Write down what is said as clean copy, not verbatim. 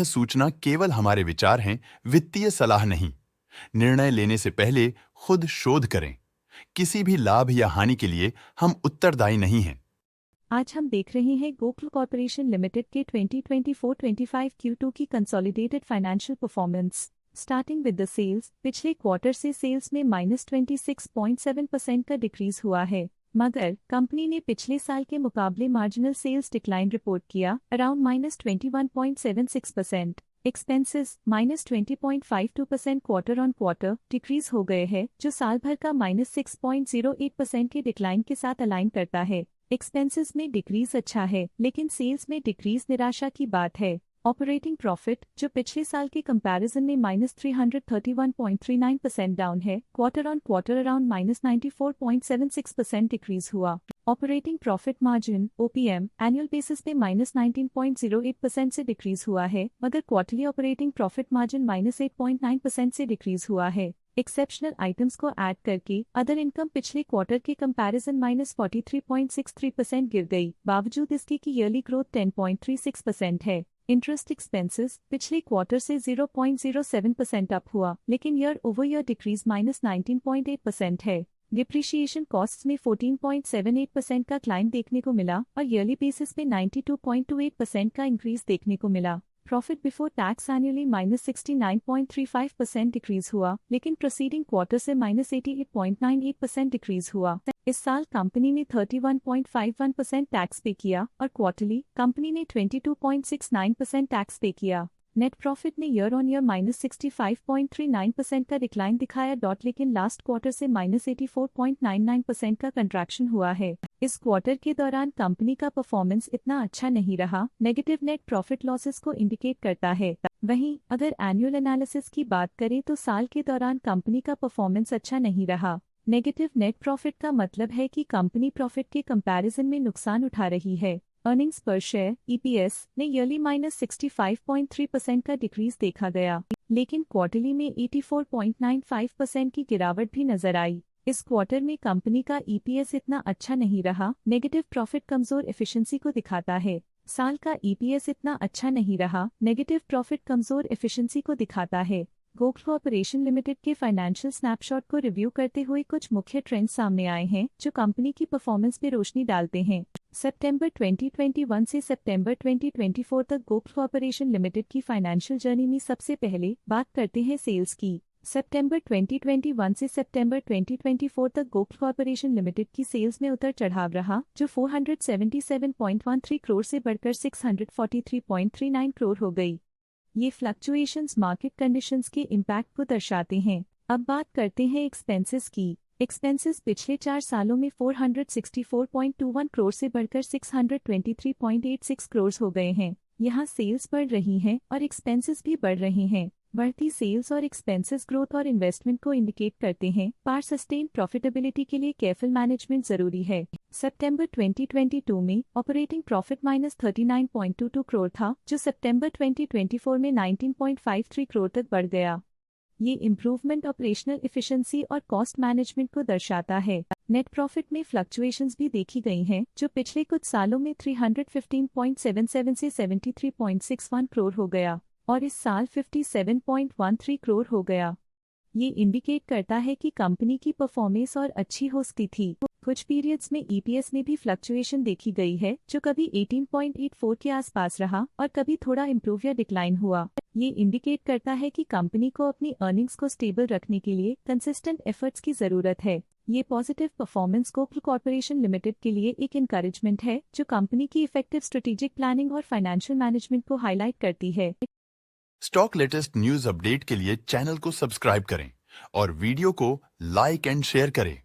सूचना केवल हमारे विचार हैं, वित्तीय सलाह नहीं। निर्णय लेने से पहले खुद शोध करें। किसी भी लाभ या हानि के लिए हम उत्तरदायी नहीं हैं। आज हम देख रहे हैं गोकुल कॉर्पोरेशन लिमिटेड के 2024-25 Q2 की consolidated financial performance. Starting with the sales, पिछले क्वार्टर से सेल्स में -26.7% का डिक्रीज हुआ है, मगर कंपनी ने पिछले साल के मुकाबले मार्जिनल सेल्स डिक्लाइन रिपोर्ट किया, around -21.76%। Expenses -20.52% quarter on quarter decrease हो गए हैं, जो साल भर का -6.08% के डिक्लाइन के साथ अलाइन करता है। एक्सपेंसेस में डिक्रीज अच्छा है, लेकिन सेल्स में डिक्रीज निराशा की बात है। ऑपरेटिंग प्रॉफिट, जो पिछले साल के कंपैरिजन में -331.39% डाउन है, quarter on quarter around -94.76% decrease हुआ। Operating profit margin (OPM) annual basis पे -19.08% से डिक्रीज हुआ है, मगर क्वार्टरली ऑपरेटिंग प्रॉफिट मार्जिन -8.9% से डिक्रीज हुआ है। एक्सेप्शनल आइटम्स को ऐड करके अदर इनकम पिछले क्वार्टर के कंपैरिजन -43.63% गिर गई, बावजूद इसके कि ईयरली ग्रोथ 10.36% है। इंटरेस्ट एक्सपेंसेस पिछले क्वार्टर से 0.07% अप हुआ, लेकिन ईयर ओवर ईयर डिक्रीज -19.8% है। डिप्रिशिएशन कॉस्ट्स में 14.78% का क्लाइम देखने को मिला और ईयरली बेसिस पे 92.28% का इंक्रीज देखने को मिला। Profit before tax annually -69.35% decrease हुआ, लेकिन प्रोसीडिंग क्वार्टर से -88.98% डिक्रीज हुआ। इस साल कंपनी ने 31.51% टैक्स पे किया और क्वार्टरली कंपनी ने 22.69% टैक्स पे किया। नेट प्रॉफिट ने ईयर ऑन ईयर -65.39% का डिक्लाइन दिखाया, लेकिन लास्ट क्वार्टर से -84.99% का कंट्रैक्शन हुआ है। इस क्वार्टर के दौरान कंपनी का परफॉर्मेंस इतना अच्छा नहीं रहा, नेगेटिव नेट प्रॉफिट लॉसेस को इंडिकेट करता है। वहीं अगर एनुअल एनालिसिस की बात करें तो साल के दौरान कंपनी का परफॉर्मेंस अच्छा नहीं रहा। नेगेटिव नेट प्रॉफिट का मतलब है कि कंपनी प्रॉफिट के कंपैरिजन में नुकसान उठा रही है। अर्निंग्स पर शेयर (EPS) ने ईयरली -65.3% का डिक्रीज देखा गया, लेकिन क्वार्टरली में 84.95% की गिरावट भी नजर आई। इस क्वार्टर में कंपनी का EPS इतना अच्छा नहीं रहा, नेगेटिव प्रॉफिट कमजोर एफिशिएंसी को दिखाता है। साल का EPS इतना अच्छा नहीं रहा, नेगेटिव प्रॉफिट कमजोर एफिशिएंसी को दिखाता है। गोकुल कॉर्पोरेशन लिमिटेड के फाइनेंशियल स्नैपशॉट को रिव्यू करते हुए कुछ मुख्य ट्रेंड्स सामने आए हैं, जो कंपनी की परफॉर्मेंस पे रोशनी डालते हैं। सितंबर 2021 से सितंबर 2024 तक गोकुल कॉर्पोरेशन लिमिटेड की फाइनेंशियल जर्नी में सबसे पहले बात करते हैं सेल्स की। सितंबर 2021 से सितंबर 2024 तक गोकुल कॉर्पोरेशन लिमिटेड की सेल्स में उतर चढ़ाव रहा, जो 477.13 करोड़ से बढ़कर 643.39 करोड़ हो गई। ये फ्लक्चुएशंस मार्केट कंडीशंस के इम्पैक्ट को दर्शाते हैं। अब बात करते हैं एक्सपेंसेस की। एक्सपेंसेस पिछले 4 सालों में 464.21 करोड़ से बढ़कर 623.86 करोड़ हो गए हैं। यहाँ सेल्स बढ़ रही हैं और एक्सपेंसेस भी बढ़ रहे हैं। बढ़ती सेल्स और एक्सपेंसेस ग्रोथ और इन्वेस्टमेंट को इंडिकेट करते हैं, पर सस्टेन प्रॉफिटेबिलिटी के लिए केयरफुल मैनेजमेंट जरूरी है। सितंबर 2022 में ऑपरेटिंग प्रॉफिट -39.22 करोड़ था, जो सितंबर 2024 में 19.53 करोड़ तक बढ़ गया। ये इम्प्रूवमेंट ऑपरेशनल एफिशिएंसी और कॉस्ट मैनेजमेंट को दर्शाता है। नेट प्रॉफिट में फ्लक्चुएशंस भी देखी गई हैं, जो पिछले कुछ सालों में 315.77 से 73.61 करोड़ हो गया और इस साल 57.13 करोड़ हो गया। ये इंडिकेट करता है कि कंपनी की परफॉर्मेंस और अच्छी हो सकती थी। कुछ पीरियड्स में EPS में भी फ्लक्चुएशन देखी गई है, जो कभी 18.84 के आसपास रहा और कभी थोड़ा इम्प्रूव या डिक्लाइन हुआ। ये इंडिकेट करता है कि कंपनी को अपनी अर्निंग्स को स्टेबल रखने के लिए कंसिस्टेंट एफर्ट्स की जरूरत है। ये positive performance Gokul corporation limited के लिए एक एनकरेजमेंट है, जो कंपनी की इफेक्टिव स्ट्रेटेजिक प्लानिंग और फाइनेंशियल मैनेजमेंट को हाईलाइट करती है। स्टॉक लेटेस्ट न्यूज अपडेट के लिए चैनल को सब्सक्राइब करें और वीडियो को लाइक एंड शेयर करें।